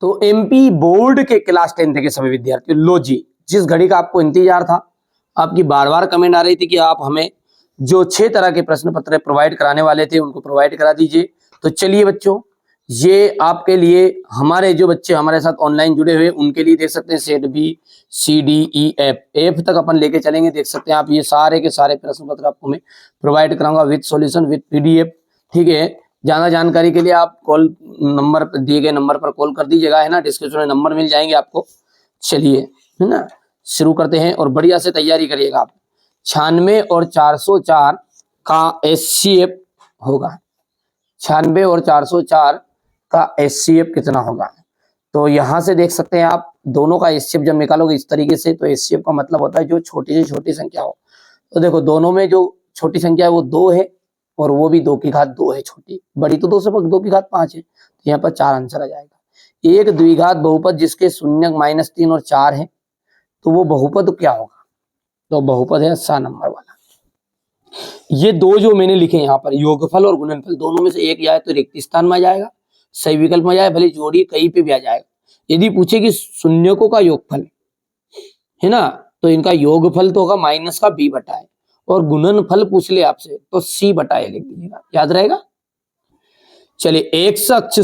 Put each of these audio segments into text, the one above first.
तो MP board के class 10th के सभी विद्यार्थियों, लो जी, जिस घड़ी का आपको इंतजार था, आपकी बार बार कमेंट आ रही थी कि आप हमें जो 6 तरह के प्रश्न पत्र प्रोवाइड कराने वाले थे उनको प्रोवाइड करा दीजिए। तो चलिए बच्चों, ये आपके लिए, हमारे जो बच्चे हमारे साथ ऑनलाइन जुड़े हुए उनके लिए देख सकते हैं set b c d e f तक अपन लेके चलेंगे। देख सकते हैं आप, ये सारे के सारे प्रश्न पत्र आपको मैं प्रोवाइड कराऊंगा विद सॉल्यूशन विद पीडीएफ। ठीक है, ज्यादा जानकारी के लिए आप कॉल नंबर पर, दिए गए नंबर पर कॉल कर दीजिएगा, है ना, डिस्क्रिप्शन में नंबर मिल जाएंगे आपको। चलिए, है ना, शुरू करते हैं और बढ़िया से तैयारी करिएगा आप। 96 और 404 का एचसीएफ होगा, 96 और 404 का एचसीएफ कितना होगा। तो यहां से देख सकते हैं आप, दोनों का एचसीएफ जब निकालोगे इस तरीके से, तो एचसीएफ का मतलब होता है जो छोटी से छोटी संख्या हो। तो देखो, दोनों में जो छोटी संख्या है वो 2 है और वो भी 2 की घात 2 है, छोटी, बड़ी तो 2 से 2 की घात 5 है। तो यहाँ पर 4 आंसर आ जाएगा। एक द्विघात बहुपद जिसके शून्य -3 और 4 है, तो वो बहुपद क्या होगा? तो बहुपद है 7 नंबर वाला। ये दो जो मैंने लिखे यहाँ पर, योगफल और गुणनफल, दोनों में से एक या तो रिक्त स्थान में आ जाएगा, सही विकल्प में आ जाए, भले जोड़ी कहीं पे भी आ जाएगा। यदि पूछे कि शून्यकों का योगफल है ना, तो इनका योगफल तो होगा माइनस का b बटा है, और गुणनफल पूछ ले आपसे तो c बटा a लिख दीजिएगा, याद रहेगा। चलिए, एक्स अक्ष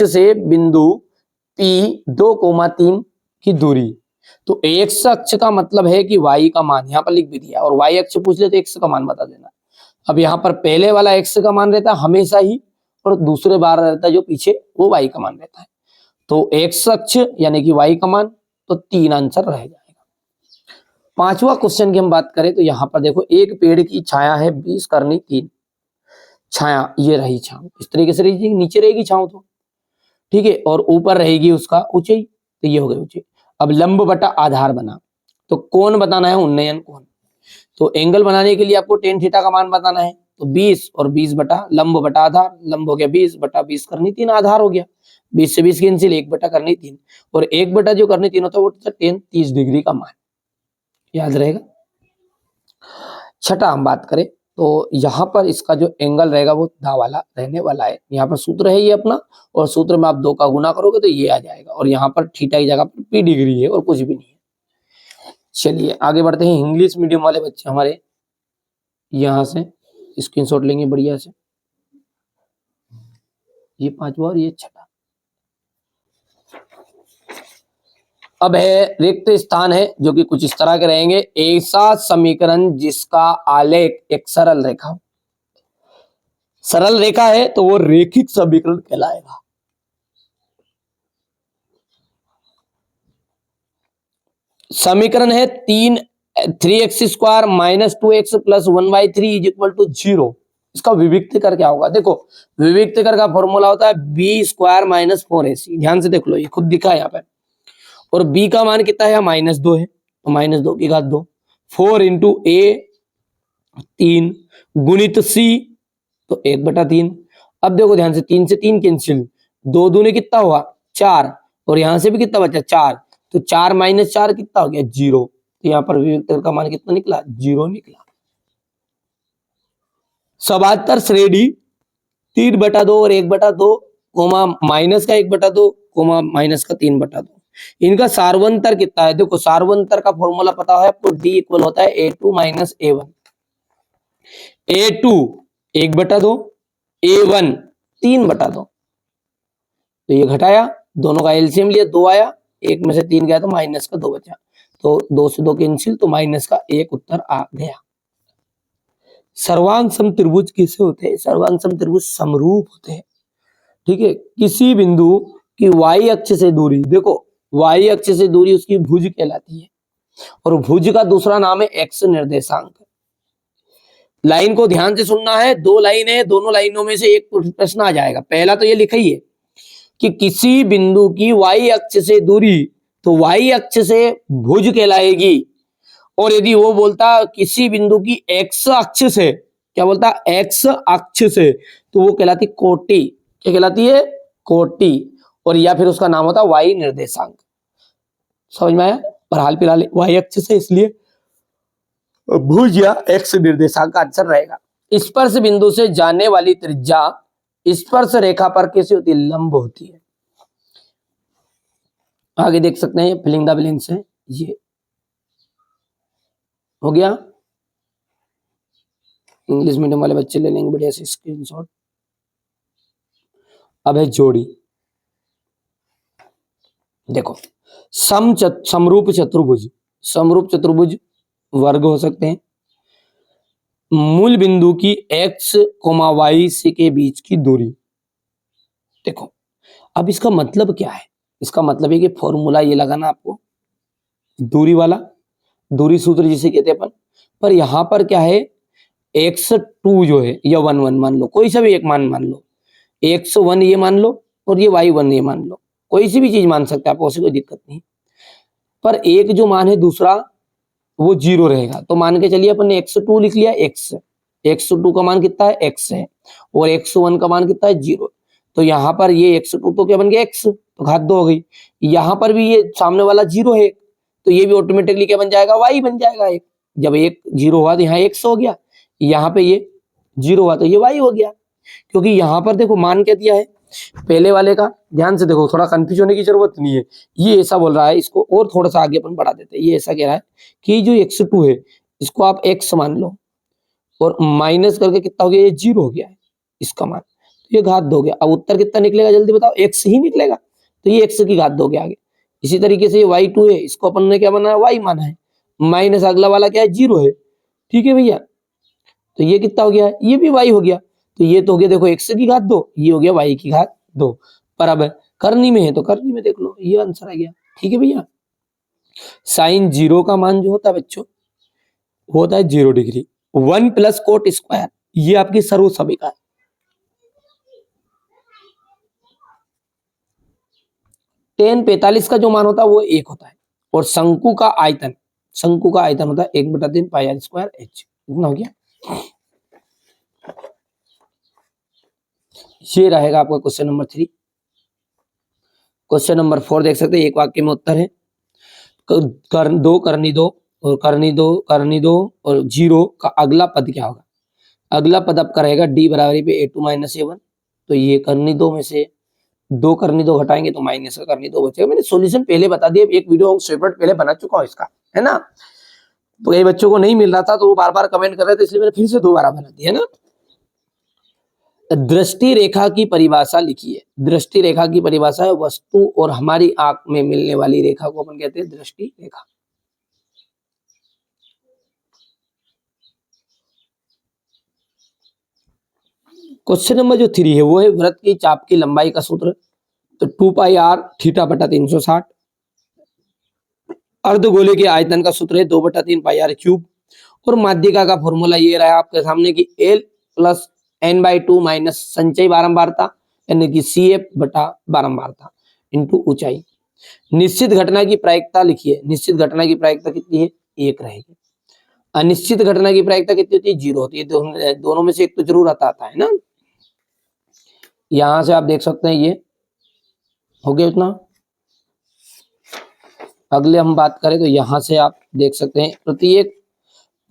से बिंदु P 2,3 की दूरी, तो एक्स अक्ष का मतलब है कि y का मान यहाँ पर लिख भी दिया, और y अक्ष पूछ ले तो x का मान बता देना। अब यहाँ पर पहले वाला x का मान रहता है हमेशा ही, और दूसरे बार रहता है जो पीछे वो y का मान रहता है। तो x अक्ष यानी कि y का मान, तो 3 आंसर रह जाएगा। 5वां क्वेश्चन की हम बात करें तो यहाँ पर देखो, एक पेड़ की छाया है 20/3, छाया ये रही छांव, इस तरीके से रहेगी, नीचे रहेगी छांव तो ठीक है, और ऊपर रहेगी उसका ऊंचाई, तो ये हो गई ऊंचाई। अब लंब बटा आधार बना, तो कोण बताना है, उन्नयन कोण। तो एंगल बनाने के लिए आपको tan थीटा का मान बताना है, तो 20 और 20 बटा लंब बटा आधार, लंब हो गया 20 बटा 20/3, आधार हो गया 20 से 20 कैंसिल, 1/3, और 1 बटा जो करनी 3 होता है वो tan 30 डिग्री का मान, याद रहेगा। छठा हम बात करें तो यहाँ पर इसका जो एंगल रहेगा वो दा वाला रहने वाला है। यहाँ पर सूत्र है ये अपना, और सूत्र में आप 2 का गुना करोगे तो ये आ जाएगा, और यहाँ पर थीटा की जगह पर p डिग्री है और कुछ भी नहीं है। चलिए आगे बढ़ते हैं। इंग्लिश मीडियम वाले बच्चे हमारे यहाँ से स्क्रीनशॉट लेंगे बढ़िया से, ये 5वां और ये 6वां। अब है रिक्त स्थान है, जो कि कुछ इस तरह के रहेंगे। ऐसा समीकरण जिसका आलेख एक सरल रेखा, सरल रेखा है तो वो रेखिक समीकरण कहलाएगा। समीकरण है 3x² - 2x + 1/3 = 0। इसका विविक्त कर क्या होगा? देखो, विविक्त कर का फॉर्मूला होता है b² - 4ac। ध्यान से देख लो, ये खुद दिखा है यहाँ पर, और b का मान कितना है? -2 है, तो -2 की घात 2, 4 × a 3 गुणित c, तो 1/3। अब देखो ध्यान से, 3 से 3 कैंसिल, 2 दूने कितना हुआ? 4, और यहां से भी कितना बचा? 4, तो 4 - 4 कितना हो गया? 0। तो यहाँ पर विविक्त का मान कितना निकला? 0 निकला। समांतर श्रेणी 3/2 और 1/2, कोमा माइनस का 1/2, कोमा माइनस का 3/2। इनका सार्वंतर कितना है? देखो, सार्वंतर का फॉर्मूला पता है आपको, D = होता है a2 - a1। a2 1/2, a1 3/2। तो ये घटाया, दोनों का एलसीएम लिया, 2 आया, 1 में से 3 गया तो माइनस का 2 बचा, तो 2 से 2 कैंसिल, तो माइनस का 1 उत्तर आ गया। सर्वांग सम त्रिभुज किसे होते हैं? सर्वांग सम त्रिभुज समरूप होते हैं। ठीक है, किसी बिंदु की y अक्ष से दूरी, देखो y अक्ष से दूरी उसकी भुज कहलाती है, और भुज का दूसरा नाम है x निर्देशांक। लाइन को ध्यान से सुनना है, 2 लाइन है, दोनों लाइनों में से एक प्रश्न आ जाएगा। पहला तो ये लिखा ही है कि किसी बिंदु की y अक्ष से दूरी, तो y अक्ष से भुज कहलाएगी, और यदि वो बोलता किसी बिंदु की x अक्ष से, क्या बोलता? x अक्ष से, तो वो कहलाती कोटि। क्या कहलाती है? कोटि। और या फिर उसका नाम होता y निर्देशांक। समझ में आया? पर हाल फिलहाल y अक्ष से, इसलिए भुज या x निर्देशांक का आंसर रहेगा। स्पर्श बिंदु से जाने वाली त्रिज्या स्पर्श रेखा पर कैसी होती है, लंब होती है। आगे देख सकते हैं फिलिंग द ब्लैंक्स है, ये हो गया। इंग्लिश मीडियम वाले बच्चे ले लेंगे बढ़िया से स्क्रीनशॉट। अब है जोड़ी। देखो समरूप चतुर्भुज, समरूप चतुर्भुज वर्ग हो सकते हैं। मूल बिंदु की x, y से के बीच की दूरी। देखो अब इसका मतलब क्या है, इसका मतलब है कि फॉर्मूला ये लगाना आपको, दूरी वाला, दूरी सूत्र जिसे कहते हैं अपन। पर यहां पर क्या है, x2 जो है या 1 1 मान लो, कोई सा भी एक मान लो, x1 ये मान लो और ये y1 ये मान लो, कोई सी भी चीज मान सकते हैं आपको, उससे कोई दिक्कत नहीं। पर एक जो मान है दूसरा वो 0 रहेगा, तो मान के चलिए अपन ने x2 लिख लिया, x2 का मान कितना है, x है, और x1 का मान कितना है, 0। तो यहाँ पर ये x2 तो क्या बन गया, x, तो घात 2 हो गई। यहाँ पर भी ये सामने वाला 0 है, तो ये भी ऑटोमेटिकली क्या बन जाएगा, y बन जाएगा। एक जब एक 0 हुआ तो यहाँ x हो गया, यहाँ पे ये 0 हुआ तो ये y हो गया। क्योंकि यहाँ पर देखो मान क्या दिया है, पहले वाले का ध्यान से देखो, थोड़ा कंफ्यूज होने की जरूरत नहीं है। ये ऐसा बोल रहा है, इसको और थोड़ा सा आगे अपन बढ़ा देते हैं। ये ऐसा कह रहा है कि जो x2 है इसको आप x मान लो, और माइनस करके कितना हो गया, ये 0 हो गया है इसका मान, तो ये घात 2 हो गया। अब उत्तर कितना निकलेगा जल्दी बताओ, x ही निकलेगा, तो ये x की घात 2 हो गया आगे। इसी तरीके से ये y2 है, इसको अपन ने क्या बनाया, y माना है, माइनस अगला वाला क्या है, 0 है। ठीक है भैया, तो ये कितना हो गया, ये भी y हो गया। तो ये तो हो गया देखो x की घात 2, ये हो गया y की घात 2। पर अब करनी में है तो करनी में देख लो, ये आंसर आ गया। ठीक है भैया, साइन 0 का मान जो होता है बच्चों, होता है 0 डिग्री। 1 प्लस कोट स्क्वायर, ये आपकी सर्व समीकरण। tan 45 का जो मान होता है वो 1 होता है, और शंकु का आयतन, शंकु का आयतन होता है 1/3 पाई आर स्क्वायर h। इतना हो गया। ये रहेगा आपका क्वेश्चन नंबर 3। क्वेश्चन नंबर 4 देख सकते हैं, एक वाक्य में उत्तर है, करनी दो और 0 का अगला पद क्या होगा। अगला पद आपका रहेगा d बराबरी पे a2 माइनस a1। तो ये करनी दो में से 2 करनी दो घटाएंगे तो माइनस का करनी दो बचेगा। मैंने सॉल्यूशन पहले बता दिया, एक वीडियो सेपरेट पहले बना चुका हूं इसका, है ना। तो कई बच्चों को नहीं मिल रहा था तो वो बार बार कमेंट कर रहे थे, इसलिए मैंने फिर से दोबारा बना दिया, है ना। दृष्टि रेखा की परिभाषा लिखिए। दृष्टि रेखा की परिभाषा है वस्तु और हमारी आंख में मिलने वाली रेखा को अपन कहते हैं दृष्टि रेखा। क्वेश्चन नंबर जो 3 है वो है वृत्त की चाप की लंबाई का सूत्र। तो 2 पाई आर थीटा बटा 360। अर्धगोले के आयतन का सूत्र है 2/3 पाई आर क्यूब। और माध्यिका का फॉर्मूला ये रहा आपके सामने कि L प्लस n/2 माइनस संचयी बारंबारता यानी कि CF बटा बारंबारता इंटू ऊंचाई। निश्चित घटना की प्रायिकता लिखिए। निश्चित घटना की प्रायिकता कितनी है, 1 रहेगी। अनिश्चित घटना की प्रायिकता कितनी होती है, 0 होती है। दोनों में से एक तो जरूर आता है ना। यहां से आप देख सकते हैं ये हो गया इतना। अगले हम बात करें तो यहां से आप देख सकते हैं प्रत्येक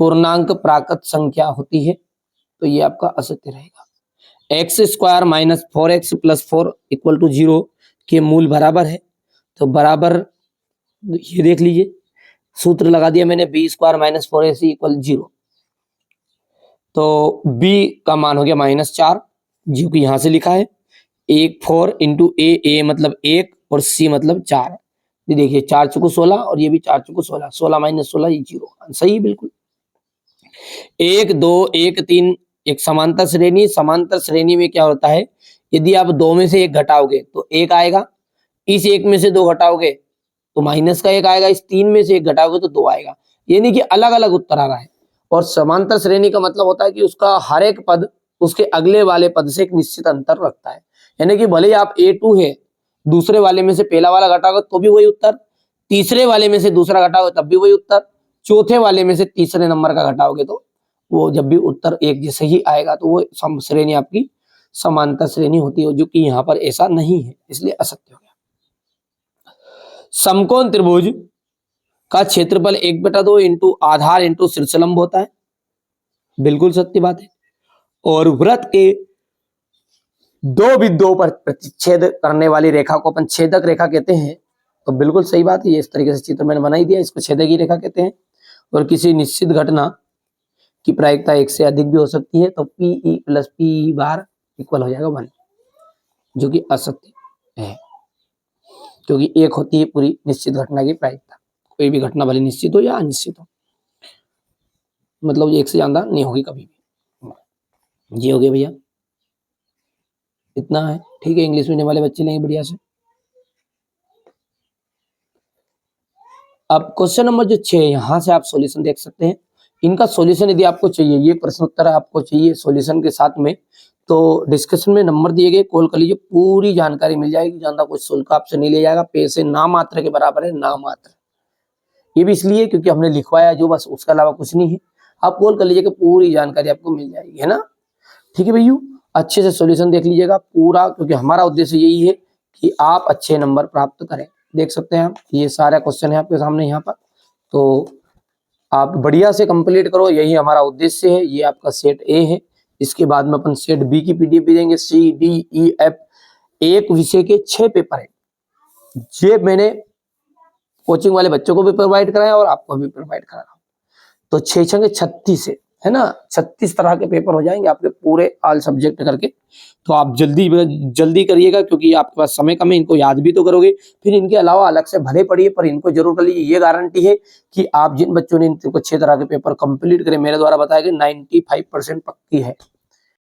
पूर्णांक प्राकृत संख्या होती है, तो ये आपका असत्य रहेगा। x² minus 4x plus 4 equal to 0 के मूल बराबर है। तो बराबर ये देख लीजिए, सूत्र लगा दिया मैंने, b² माइनस 4ac इक्वल 0। तो b का मान हो गया -4, जो कि यहां से लिखा है 1 4 इंटू a मतलब 1 और c मतलब 4। ये देखिए 4 चुको 16 और ये भी 4 चुको 16, 16 माइनस 16 ये 0। सही बिल्कुल। 1 2 1 3 एक समांतर श्रेणी। समांतर श्रेणी में क्या होता है, यदि आप 2 में से 1 घटाओगे तो 1 आएगा, इस 1 में से 2 घटाओगे तो माइनस का 1 आएगा, इस 3 में से 1 घटाओगे तो 2 आएगा। यानी कि अलग अलग उत्तर आ रहा है। और समांतर श्रेणी का मतलब होता है कि उसका हर एक पद उसके अगले वाले पद से एक निश्चित अंतर रखता है। यानी कि भले आप A2 है, दूसरे वाले में से पहला वाला घटाओगे तो भी वही उत्तर, तीसरे वाले में से दूसरा घटाओगे तब भी वही उत्तर, चौथे वाले में से तीसरे नंबर का घटाओगे तो वो जब भी उत्तर एक जैसे ही आएगा तो वो श्रेणी आपकी समांतर श्रेणी होती है, जो कि यहाँ पर ऐसा नहीं है, इसलिए असत्य हो गया। समकोण त्रिभुज का क्षेत्रफल 1/2 इंटू आधार इंटू शीर्षलंब होता है, बिल्कुल सत्य बात है। और वृत्त के दो बिंदुओं पर प्रतिच्छेद करने वाली रेखा को अपन छेदक रेखा कहते हैं। तो बिल्कुल सही बात है, ये इस तरीके से चित्र मैंने बना ही दिया, इसको छेदक की रेखा कहते हैं। और किसी निश्चित घटना की प्रायिकता एक से अधिक भी हो सकती है, तो Pe प्लस P बार इक्वल हो जाएगा 1, जो कि असत्य है, क्योंकि एक होती है पूरी निश्चित घटना की प्रायिकता। कोई भी घटना भले निश्चित हो या अनिश्चित हो, मतलब एक से ज्यादा नहीं होगी कभी भी। ये हो गया भैया, इतना है, ठीक है। इंग्लिश मीडियम वाले बच्चे लेंगे बढ़िया से। अब क्वेश्चन नंबर जो 6, यहाँ से आप सॉल्यूशन देख सकते हैं। इनका सॉल्यूशन यदि आपको चाहिए, ये प्रश्न उत्तर आपको चाहिए सॉल्यूशन के साथ में, तो डिस्कशन में नंबर दिए गए, कॉल कर लीजिए, पूरी जानकारी मिल जाएगी। ज्यादा कुछ शुल्क आपसे नहीं लिया जाएगा, पैसे ना मात्र के बराबर है, ना मात्र। ये भी इसलिए क्योंकि हमने लिखवाया जो, बस उसके अलावा कुछ नहीं है। आप कॉल कर लीजिएगा, पूरी जानकारी आपको मिल जाएगी, है ना। ठीक है भैया, अच्छे से सॉल्यूशन देख लीजिएगा पूरा, क्योंकि हमारा उद्देश्य यही है कि आप अच्छे नंबर प्राप्त करें। देख सकते हैं आप, ये सारा क्वेश्चन है आपके सामने यहाँ पर, तो आप बढ़िया से कंप्लीट करो, यही हमारा उद्देश्य है। ये आपका सेट ए है, इसके बाद में अपन सेट बी की पीडीएफ भी देंगे। सी डी ई एफ एक विषय के 6 पेपर है, ये मैंने कोचिंग वाले बच्चों को भी प्रोवाइड कराया और आपको भी प्रोवाइड करा रहा हूँ। तो 6 छंगे 36 है ना, 36 तरह के पेपर हो जाएंगे आपके पूरे ऑल सब्जेक्ट करके। तो आप जल्दी करिएगा, क्योंकि आपके पास समय कम है, इनको याद भी तो करोगे, फिर इनके अलावा अलग से भले पढ़िए, पर इनको जरूर कर लीजिए। ये गारंटी है कि आप जिन बच्चों ने इनको 6 तरह के पेपर कंप्लीट करे, मेरे द्वारा बताया गया 95% पक्की है।